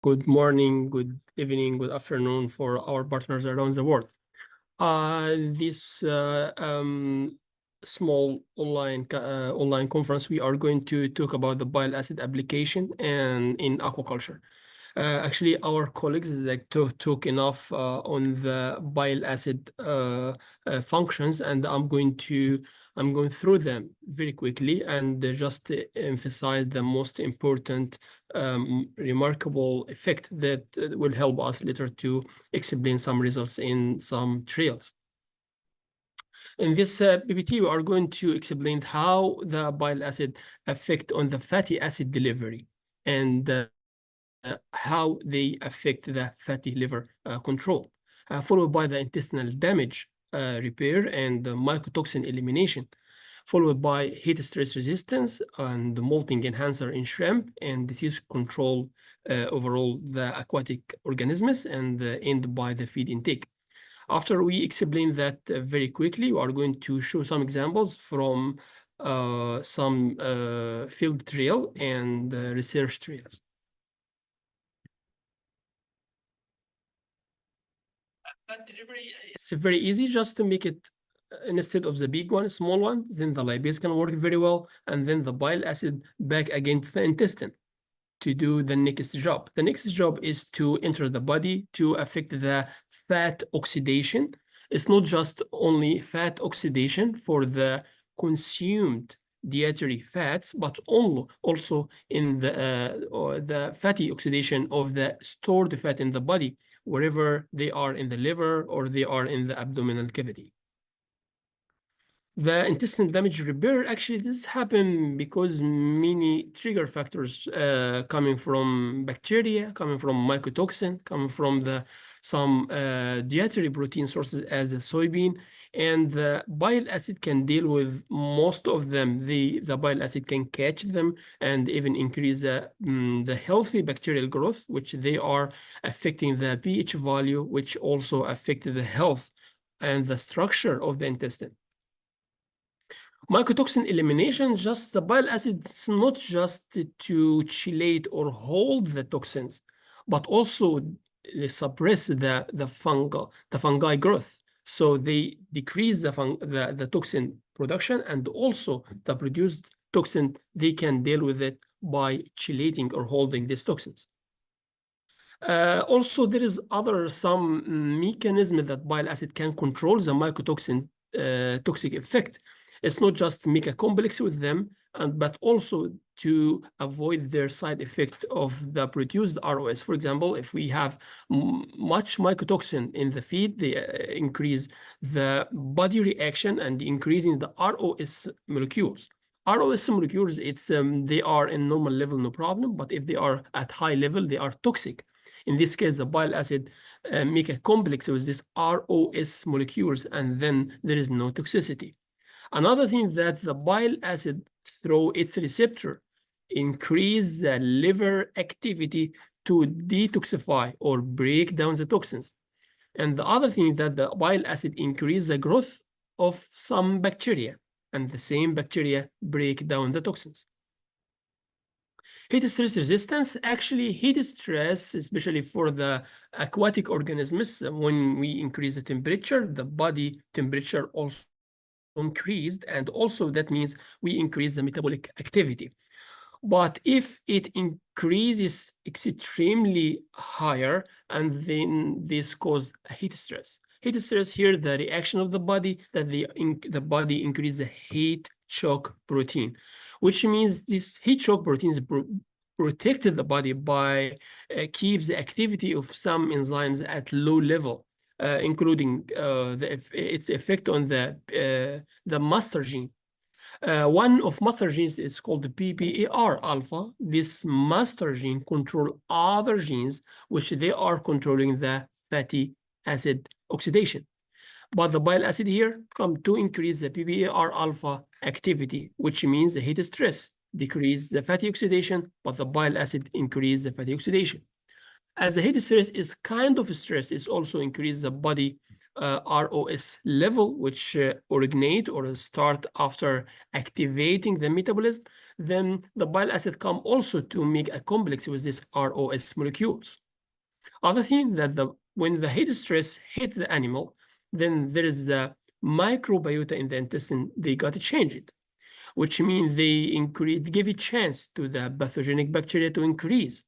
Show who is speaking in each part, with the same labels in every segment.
Speaker 1: Good morning, good evening, good afternoon for our partners around the world. This small online conference, we are going to talk about the bile acid application and in aquaculture. Actually, our colleagues talk enough on the bile acid functions, and I'm going through them very quickly and just emphasize the most important remarkable effect that will help us later to explain some results in some trials. In this PPT, we are going to explain how the bile acid affect on the fatty acid delivery and how they affect the fatty liver control, followed by the intestinal damage repair and the mycotoxin elimination, followed by heat stress resistance and the molting enhancer in shrimp and disease control overall the aquatic organisms, and end by the feed intake. After we explain that very quickly, we are going to show some examples from some field trial and research trials. Fat delivery, it's very easy just to make it instead of the big one, small one, then the lipase can work very well, and then the bile acid back again to the intestine to do the next job. The next job is to enter the body to affect the fat oxidation. It's not just only fat oxidation for the consumed dietary fats, but also in the fatty oxidation of the stored fat in the body, wherever they are in the liver or they are in the abdominal cavity. The intestinal damage repair, actually, this happen because many trigger factors coming from bacteria, coming from mycotoxin, coming from some dietary protein sources as a soybean, and the bile acid can deal with most of them. The bile acid can catch them and even increase the healthy bacterial growth, which they are affecting the pH value, which also affect the health and the structure of the intestine. Mycotoxin elimination, just the bile acid, it's not just to chelate or hold the toxins, but also suppress the fungi growth. So they decrease the toxin production, and also the produced toxin, they can deal with it by chelating or holding these toxins. Also, there is some mechanism that bile acid can control the mycotoxin toxic effect. It's not just make a complex with them, but also to avoid their side effect of the produced ROS. For example, if we have much mycotoxin in the feed, they increase the body reaction and increasing the ROS molecules. ROS molecules, they are in normal level, no problem, but if they are at high level, they are toxic. In this case, the bile acid make a complex with these ROS molecules, and then there is no toxicity. Another thing that the bile acid, through its receptor, increase the liver activity to detoxify or break down the toxins. And the other thing that the bile acid increase the growth of some bacteria, and the same bacteria break down the toxins. Heat stress resistance, actually heat stress, especially for the aquatic organisms, when we increase the temperature, the body temperature also increased, and also that means we increase the metabolic activity. But if it increases extremely higher, and then this causes heat stress. Heat stress here, the reaction of the body, that the body increases the heat shock protein, which means this heat shock proteins protect the body by keeps the activity of some enzymes at low level, including its effect on the master gene. One of master genes is called the PPAR alpha. This master gene control other genes, which they are controlling the fatty acid oxidation. But the bile acid here come to increase the PPAR alpha activity, which means the heat stress decrease the fatty oxidation, but the bile acid increase the fatty oxidation. As the heat stress is kind of stress, it's also increase the body ROS level, which originate or start after activating the metabolism, then the bile acid come also to make a complex with these ROS molecules. Other thing that when the heat stress hits the animal, then there is a microbiota in the intestine, they got changed, which means they give a chance to the pathogenic bacteria to increase.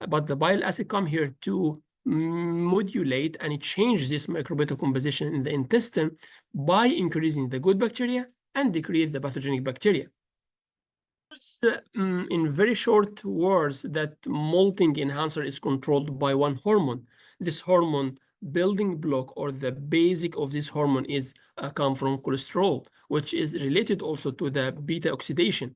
Speaker 1: But the bile acid come here to modulate and change this microbiota composition in the intestine by increasing the good bacteria and decrease the pathogenic bacteria. In very short words, that molting enhancer is controlled by one hormone. This hormone building block or the basic of this hormone is come from cholesterol, which is related also to the beta oxidation.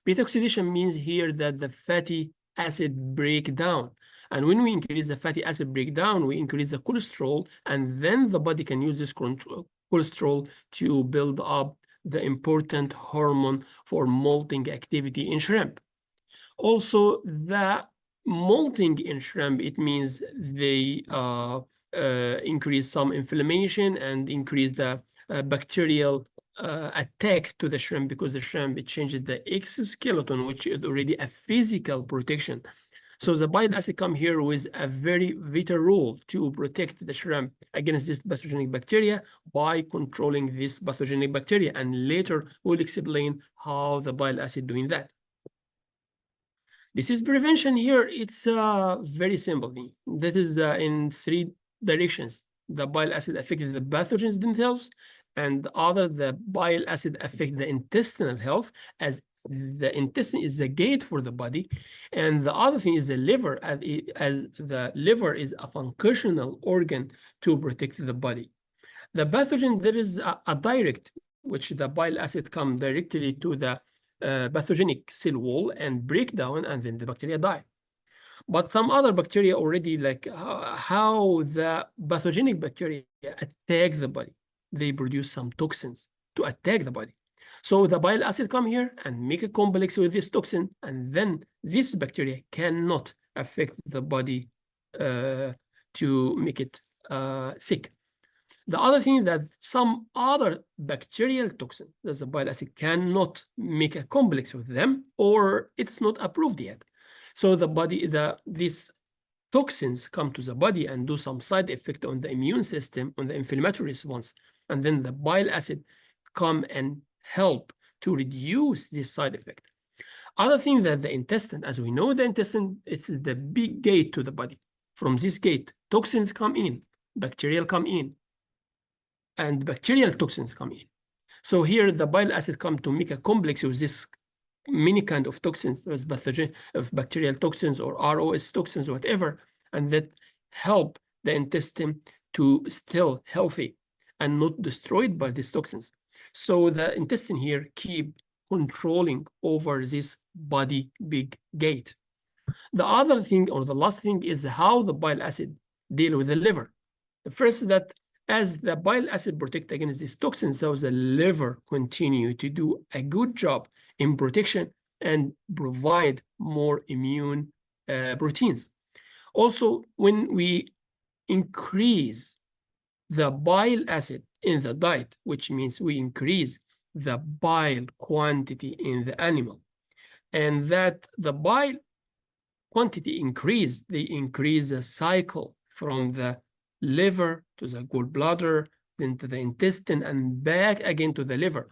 Speaker 1: Beta oxidation means here that the fatty acid breakdown. And when we increase the fatty acid breakdown, we increase the cholesterol, and then the body can use this cholesterol to build up the important hormone for molting activity in shrimp. Also, the molting in shrimp, it means they increase some inflammation and increase the bacterial attack to the shrimp, because the shrimp, it changes the exoskeleton, which is already a physical protection. So the bile acid come here with a very vital role to protect the shrimp against this pathogenic bacteria by controlling this pathogenic bacteria. And later we'll explain how the bile acid doing that. This is prevention here. It's very simple. That is in 3 directions. The bile acid affects the pathogens themselves, and the bile acid affect the intestinal health, as the intestine is the gate for the body. And the other thing is the liver, as the liver is a functional organ to protect the body. The pathogen, there is a direct, which the bile acid come directly to the pathogenic cell wall and break down, and then the bacteria die. But some other bacteria already, like how the pathogenic bacteria attack the body. They produce some toxins to attack the body. So the bile acid come here and make a complex with this toxin, and then this bacteria cannot affect the body to make it sick. The other thing that some other bacterial toxin that the bile acid cannot make a complex with them, or it's not approved yet. So the body, these toxins come to the body and do some side effect on the immune system, on the inflammatory response, and then the bile acid come and help to reduce this side effect. Other thing that the intestine, as we know, the intestine, it's the big gate to the body. From this gate, toxins come in, bacterial come in, and bacterial toxins come in. So here the bile acid come to make a complex with this many kind of toxins, as pathogen of bacterial toxins or ROS toxins or whatever, and that help the intestine to still healthy and not destroyed by these toxins. So the intestine here keep controlling over this body big gate. The other thing, or the last thing, is how the bile acid deal with the liver. The first is that as the bile acid protect against these toxins, so the liver continue to do a good job in protection and provide more immune proteins. Also, when we increase the bile acid in the diet, which means we increase the bile quantity in the animal, and that the bile quantity increase, they increase the cycle from the liver to the gallbladder, then to the intestine, and back again to the liver.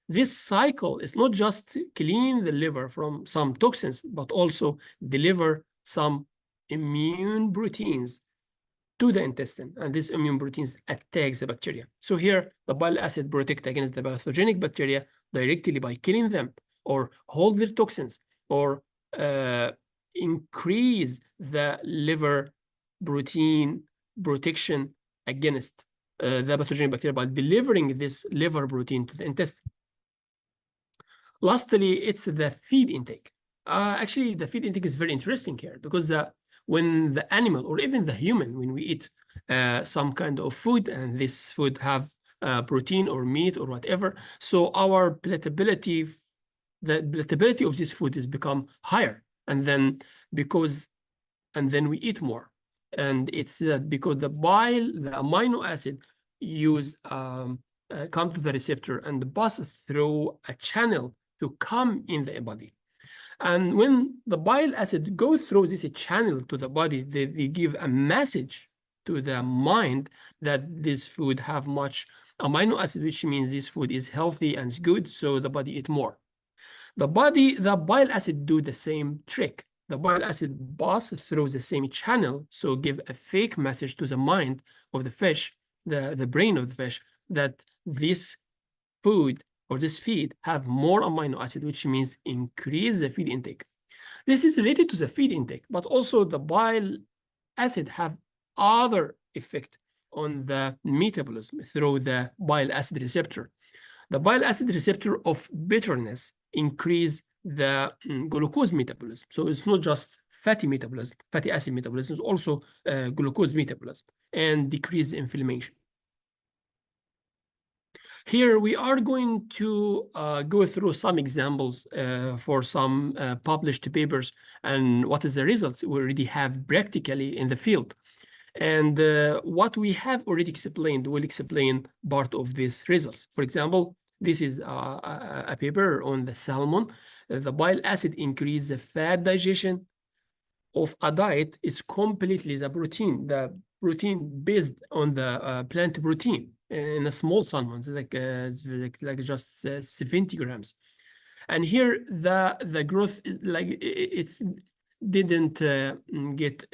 Speaker 1: This cycle is not just clean the liver from some toxins, but also deliver some immune proteins to the intestine, and these immune proteins attack the bacteria. So here, the bile acid protect against the pathogenic bacteria directly by killing them, or hold their toxins, or increase the liver protein protection against the pathogenic bacteria by delivering this liver protein to the intestine. Lastly, it's the feed intake. Actually, the feed intake is very interesting here, because when the animal or even the human, when we eat some kind of food, and this food have protein or meat or whatever, so our palatability, the palatability of this food is become higher, and then we eat more. And it's because the amino acid use come to the receptor and pass through a channel to come in the body. And when the bile acid goes through this channel to the body, they give a message to the mind that this food have much amino acid, which means this food is healthy and is good, so the body eat more. The bile acid do the same trick. The bile acid pass through the same channel, so give a fake message to the mind of the fish, the brain of the fish, that this food or this feed have more amino acid, which means increase the feed intake. This is related to the feed intake, but also the bile acid have other effect on the metabolism through the bile acid receptor. The bile acid receptor of bitterness increase the glucose metabolism. So it's not just fatty metabolism, fatty acid metabolism, it's also glucose metabolism and decrease inflammation. Here we are going to go through some examples for some published papers and what is the results we already have practically in the field. And what we have already explained will explain part of these results. For example, this is a paper on the salmon. The bile acid increase the fat digestion of a diet is completely the protein based on the plant protein in a small salmon, like just 70 grams. And here the growth, like it's didn't get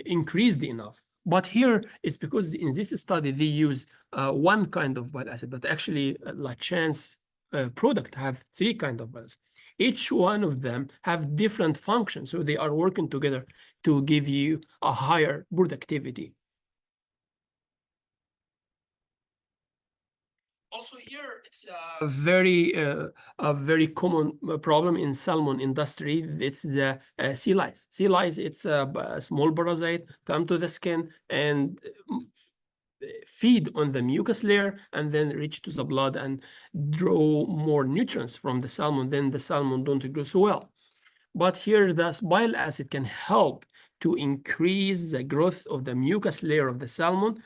Speaker 1: increased enough. But here it's because in this study they use one kind of bile acid, but actually like chance product have three kinds of bile acid. Each one of them have different functions, so they are working together to give you a higher productivity. Also here, it's a very common problem in salmon industry. It's the sea lice. Sea lice, it's a small parasite, come to the skin and feed on the mucus layer and then reach to the blood and draw more nutrients from the salmon. Then the salmon don't grow so well. But here, the bile acid can help to increase the growth of the mucus layer of the salmon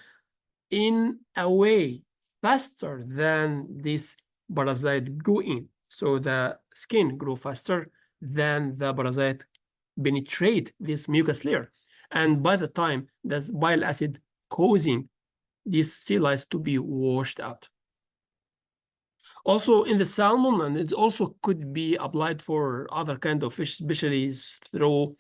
Speaker 1: in a way faster than this parasite go in. So the skin grow faster than the parasite penetrate this mucus layer. And by the time there's bile acid causing these sea lice to be washed out. Also in the salmon, and it also could be applied for other kind of fish, especially through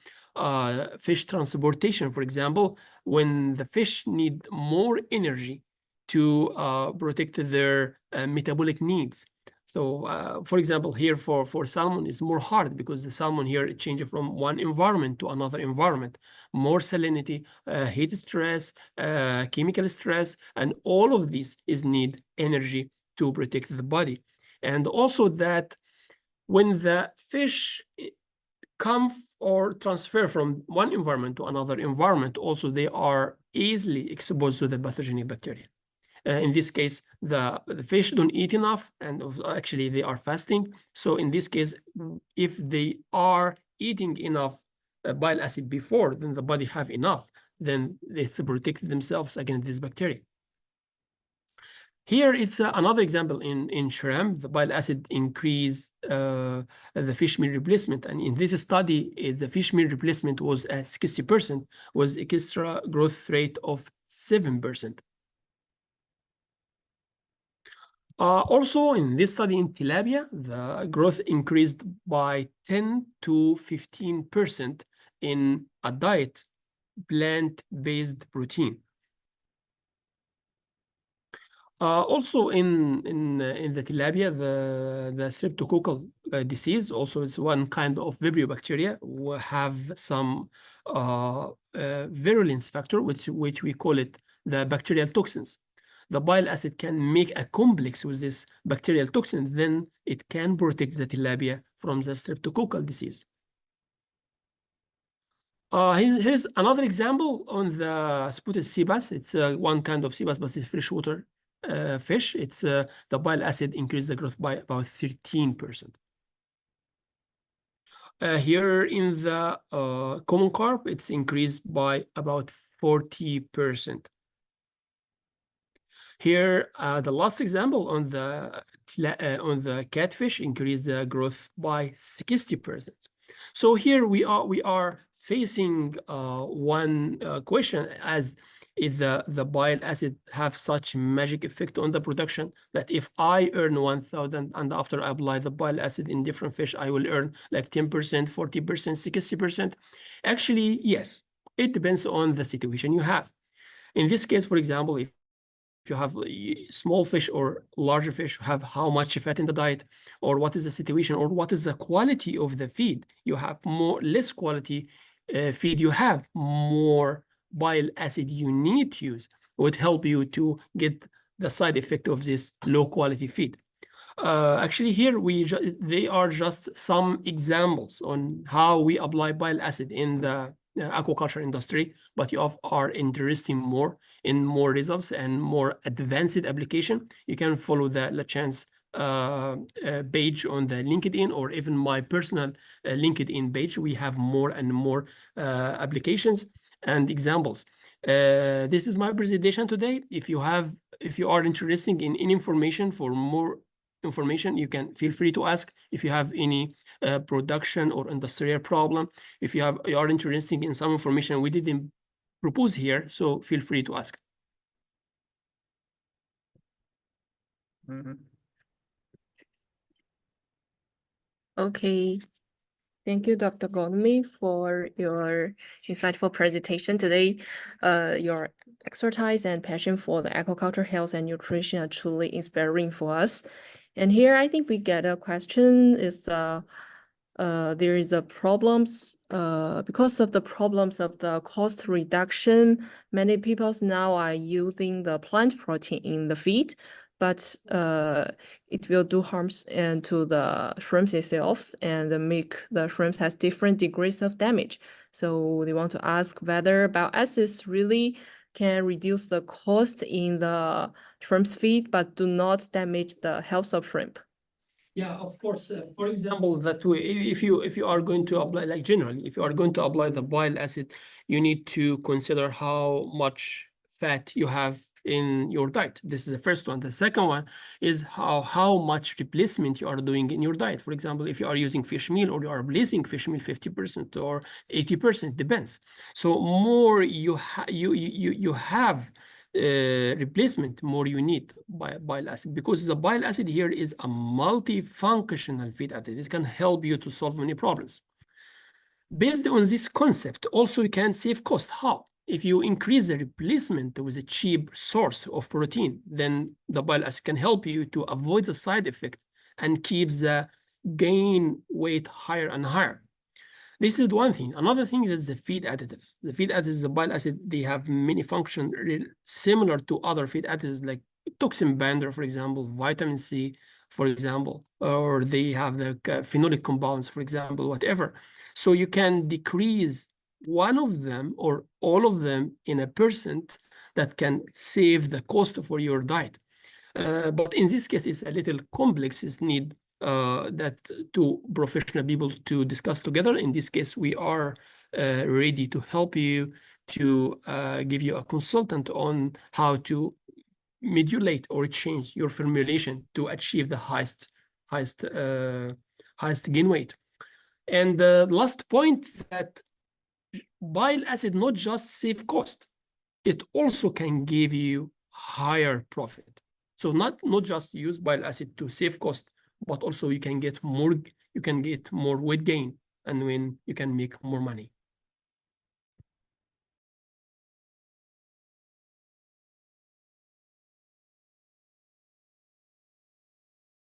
Speaker 1: fish transportation. For example, when the fish need more energy to protect their metabolic needs. So, for example, here for salmon is more hard because the salmon here changes from one environment to another environment, more salinity, heat stress, chemical stress, and all of this is need energy to protect the body. And also that when the fish come or transfer from one environment to another environment, also they are easily exposed to the pathogenic bacteria. In this case, the fish don't eat enough, and actually they are fasting. So in this case, if they are eating enough bile acid before, then the body have enough, then they protect themselves against this bacteria. Here it's another example in shrimp, the bile acid increase the fish meal replacement. And in this study, the fish meal replacement was 60%, was extra growth rate of 7%. Also, in this study in tilapia, the growth increased by 10 to 15% in a diet plant-based protein. Also in the tilapia, the streptococcal disease also is one kind of Vibrio bacteria. We have some virulence factor, which we call it the bacterial toxins. The bile acid can make a complex with this bacterial toxin, then it can protect the tilapia from the streptococcal disease. Here's another example on the spotted sea bass. It's one kind of sea bass, but it's freshwater fish. It's the bile acid increased the growth by about 13%. Here in the common carp, it's increased by about 40%. Here, the last example on the catfish increased the growth by 60%. So here we are facing one question, as if the bile acid have such magic effect on the production that if I earn 1,000 and after I apply the bile acid in different fish, I will earn like 10%, 40%, 60%. Actually, yes, it depends on the situation you have. In this case, for example, if you have small fish or larger fish, have how much fat in the diet, or what is the situation, or what is the quality of the feed. You have less quality feed, you have more bile acid you need to use, would help you to get the side effect of this low quality feed. Actually, here they are just some examples on how we apply bile acid in the aquaculture industry, but you are interested more in more results and more advanced application. You can follow the LaChance page on the LinkedIn, or even my personal LinkedIn page. We have more and more applications and examples. This is my presentation today. If you are interested in any information, for more information, you can feel free to ask. If you have any production or industrial problem, if you are interested in some information we didn't propose here, so feel free to ask.
Speaker 2: Okay. Thank you, Dr. Goldme, for your insightful presentation today. Your expertise and passion for the aquaculture, health, and nutrition are truly inspiring for us. And here, I think we get a question is there is a problems because of the problems of the cost reduction. Many people now are using the plant protein in the feed, but it will do harms to the shrimps itself and make the shrimps has different degrees of damage. So they want to ask whether bile acids really can reduce the cost in the shrimp's feed, but do not damage the health of shrimp.
Speaker 1: Yeah, of course. For example, that way, if you are going to apply, like generally, if you are going to apply the bile acid, you need to consider how much fat you have in your diet. This is the first one. The second one is how much replacement you are doing in your diet. For example, if you are using fish meal or you are replacing fish meal 50% or 80%, depends. So more you have replacement, more you need bile acid, because the bile acid here is a multifunctional feed additive. It can help you to solve many problems. Based on this concept, also you can save cost. How? If you increase the replacement with a cheap source of protein, then the bile acid can help you to avoid the side effect and keep the gain weight higher and higher. This is one thing. Another thing is the feed additive. The feed additives, the bile acid, they have many functions similar to other feed additives, like toxin binder, for example, vitamin C, for example, or they have the phenolic compounds, for example, whatever. So you can decrease one of them or all of them in a percent that can save the cost for your diet. But in this case, it's a little complex. It's need that two professional people to discuss together. In this case, we are ready to help you, to give you a consultant on how to modulate or change your formulation to achieve the highest gain weight. And the last point, that bile acid not just save cost, it also can give you higher profit. So not just use bile acid to save cost, but also you can get more weight gain, and when you can make more money.